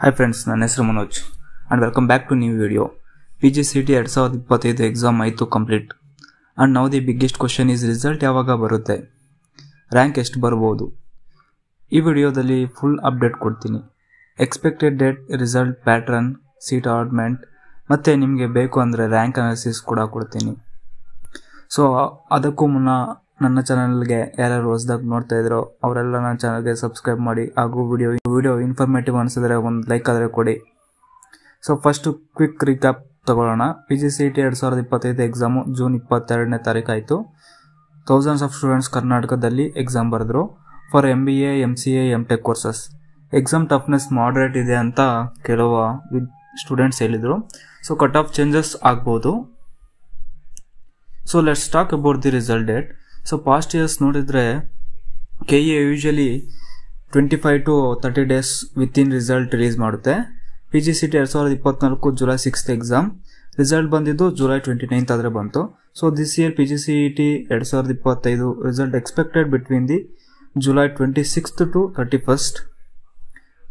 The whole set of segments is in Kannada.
Hi friends, ನನ್ನ ಹೆಸರು Manoj and welcome back to new video. PGCET 2025 exam ಆಯಿತು complete and now the biggest question is result ಯಾವಾಗ ಬರುತ್ತೆ, ರ್ಯಾಂಕ್ ಎಷ್ಟು ಬರಬಹುದು. ಈ ವಿಡಿಯೋದಲ್ಲಿ ಫುಲ್ ಅಪ್ಡೇಟ್ ಕೊಡ್ತೀನಿ. Expected date, result pattern, seat allotment ಮತ್ತು ನಿಮಗೆ ಬೇಕು ಅಂದರೆ ರ್ಯಾಂಕ್ ಅನಾಲಿಸಿಸ್ ಕೂಡ ಕೊಡ್ತೀನಿ. ಸೊ ಅದಕ್ಕೂ ಮುನ್ನ ನನ್ನ ಚಾನಲ್ಗೆ ಯಾರ್ಯಾರು ಹೊಸದಾಗಿ ನೋಡ್ತಾ ಇದ್ರೋ ಅವರೆಲ್ಲ ನನ್ನ ಚಾನಲ್ಗೆ ಸಬ್ಸ್ಕ್ರೈಬ್ ಮಾಡಿ ಹಾಗೂ ವಿಡಿಯೋ ಇನ್ಫಾರ್ಮೇಟಿವ್ ಅನಿಸಿದ್ರೆ ಒಂದು ಲೈಕ್ ಆದರೆ ಕೊಡಿ. ಸೊ ಫಸ್ಟು ಕ್ವಿಕ್ ರೀಕ್ಯಾಪ್ ತಗೊಳ್ಳೋಣ. PGCET 2025 ಎಕ್ಸಾಮು ಜೂನ್ 22ನೇ ತಾರೀಕು ಆಯಿತು. ಥೌಸಂಡ್ಸ್ ಆಫ್ ಸ್ಟೂಡೆಂಟ್ಸ್ ಕರ್ನಾಟಕದಲ್ಲಿ ಎಕ್ಸಾಮ್ ಬರೆದ್ರು for MBA, MCA, MTech courses. Exam toughness moderate ಇದೆ ಅಂತ ಕೆಲವು ಸ್ಟೂಡೆಂಟ್ಸ್ ಹೇಳಿದರು. ಸೊ ಕಟ್ ಆಫ್ ಚೇಂಜಸ್ ಆಗ್ಬೋದು. So let's talk about the result date. So past years ನೋಡಿದರೆ KE usually 25 to 30 days within result release ಮಾಡುತ್ತೆ. PGCET 2024 July 6th exam, result ಬಂದಿದ್ದು ಜುಲೈ 29th ಆದರೆ ಬಂತು. So this year PGCET 2025 result expected between the July 26th to 31st.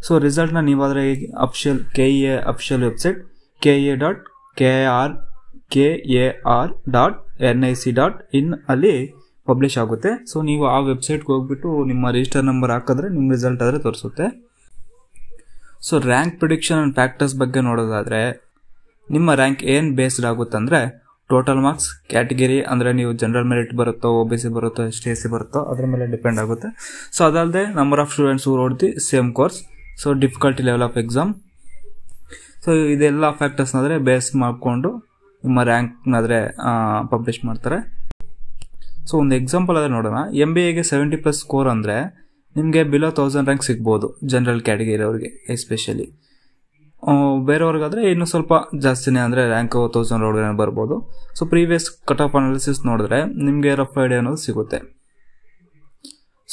So ರಿಸಲ್ಟ್ನ ನೀವಾದರೆ official KEA official website kar.nic.in ಅಲ್ಲಿ ಪಬ್ಲಿಷ್ ಆಗುತ್ತೆ. ಸೊ ನೀವು ಆ ವೆಬ್ಸೈಟ್ಗೆ ಹೋಗ್ಬಿಟ್ಟು ನಿಮ್ಮ ರಿಜಿಸ್ಟರ್ ನಂಬರ್ ಹಾಕಿದ್ರೆ ನಿಮ್ಮ ರಿಸಲ್ಟ್ ಆದರೆ ತೋರಿಸುತ್ತೆ. So rank prediction and factors ಬಗ್ಗೆ ನೋಡೋದಾದರೆ ನಿಮ್ಮ ರ್ಯಾಂಕ್ ಏನು ಬೇಸ್ಡ್ ಆಗುತ್ತಂದರೆ ಟೋಟಲ್ ಮಾರ್ಕ್ಸ್, ಕ್ಯಾಟಗಿರಿ ಅಂದರೆ ನೀವು ಜನರಲ್ ಮೆರಿಟ್ ಬರುತ್ತೋ, OBC ಬರುತ್ತೋ, STC ಬರುತ್ತೋ ಅದ್ರ ಮೇಲೆ ಡಿಪೆಂಡ್ ಆಗುತ್ತೆ. ಸೊ ಅದಲ್ಲದೆ number of students who wrote the same course, so difficulty level of exam. So ಇದೆಲ್ಲ ಫ್ಯಾಕ್ಟರ್ಸ್ನಾದರೆ ಬೇಸ್ ಮಾಡಿಕೊಂಡು ನಿಮ್ಮ ರ್ಯಾಂಕ್ನಾದರೆ ಪಬ್ಲಿಷ್ ಮಾಡ್ತಾರೆ. ಸೊ ಒಂದು ಎಕ್ಸಾಂಪಲ್ ಆದರೆ ನೋಡೋಣ. MBAಗೆ 70+ ಸ್ಕೋರ್ ಅಂದರೆ ನಿಮಗೆ ಬಿಲೋ 1000 ರ್ಯಾಂಕ್ ಸಿಗ್ಬೋದು ಜನರಲ್ ಕ್ಯಾಟಗಿರಿ ಅವ್ರಿಗೆ ಎಸ್ಪೆಷಲಿ. ಬೇರೆಯವ್ರಿಗಾದರೆ ಇನ್ನೂ ಸ್ವಲ್ಪ ಜಾಸ್ತಿನೇ ಅಂದರೆ ರ್ಯಾಂಕ್ 1000 ಒಳಗಡೆ ಬರ್ಬೋದು. So previous cut off analysis ನೋಡಿದ್ರೆ ನಿಮಗೆ ರಫ್ ಐಡಿಯಾ ಅನ್ನೋದು ಸಿಗುತ್ತೆ.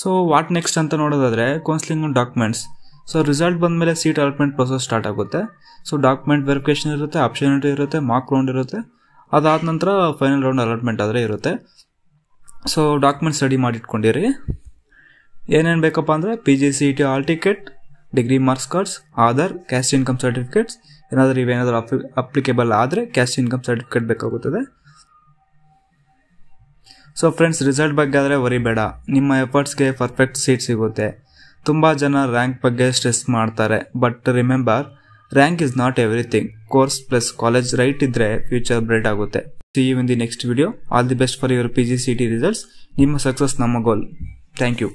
ಸೊ ವಾಟ್ ನೆಕ್ಸ್ಟ್ ಅಂತ ನೋಡೋದಾದರೆ ಕೌನ್ಸಿಲಿಂಗ್ ಡಾಕ್ಯುಮೆಂಟ್ಸ್. ಸೊ ರಿಸಲ್ಟ್ ಬಂದಮೇಲೆ ಸೀಟ್ ಅಲಾಟ್ಮೆಂಟ್ ಪ್ರೊಸೆಸ್ ಸ್ಟಾರ್ಟ್ ಆಗುತ್ತೆ. ಸೊ ಡಾಕ್ಯುಮೆಂಟ್ ವೆರಿಫಿಕೇಷನ್ ಇರುತ್ತೆ, ಆಪ್ಷನಿಟಿ ಇರುತ್ತೆ, ಮಾರ್ಕ್ ರೌಂಡ್ ಇರುತ್ತೆ. ಅದಾದ ನಂತರ ಫೈನಲ್ ರೌಂಡ್ ಅಲಾಟ್ಮೆಂಟ್ ಆದರೆ ಇರುತ್ತೆ. ಸೊ ಡಾಕ್ಯುಮೆಂಟ್ಸ್ ರೆಡಿ ಮಾಡಿಟ್ಕೊಂಡಿರಿ. ಏನೇನು ಬೇಕಪ್ಪ ಅಂದರೆ PGCET hall ticket, degree marks cards, Aadhaar, caste income certificates. ಇವೇನಾದರೂ ಅಪ್ಲಿಕೇಬಲ್ ಆದರೆ ಕ್ಯಾಸ್ಟ್ ಇನ್ಕಮ್ ಸರ್ಟಿಫಿಕೇಟ್ ಬೇಕಾಗುತ್ತದೆ. ಸೊ ಫ್ರೆಂಡ್ಸ್, ರಿಸಲ್ಟ್ ಬಗ್ಗೆ ಆದರೆ ವರಿ ಬೇಡ, ನಿಮ್ಮ ಎಫರ್ಟ್ಸ್ಗೆ ಪರ್ಫೆಕ್ಟ್ ಸೀಟ್ ಸಿಗುತ್ತೆ. ತುಂಬ ಜನ ರ್ಯಾಂಕ್ ಬಗ್ಗೆ ಸ್ಟ್ರೆಸ್ ಮಾಡ್ತಾರೆ, but remember, rank is not everything. Course plus college right ಇದ್ದರೆ ಫ್ಯೂಚರ್ ಬ್ರೈಟ್ ಆಗುತ್ತೆ. See you in the next video. All the best for your PGCET results. ನಿಮ್ಮ ಸಕ್ಸಸ್ ನಮ್ಮ ಗೋಲ್. Thank you.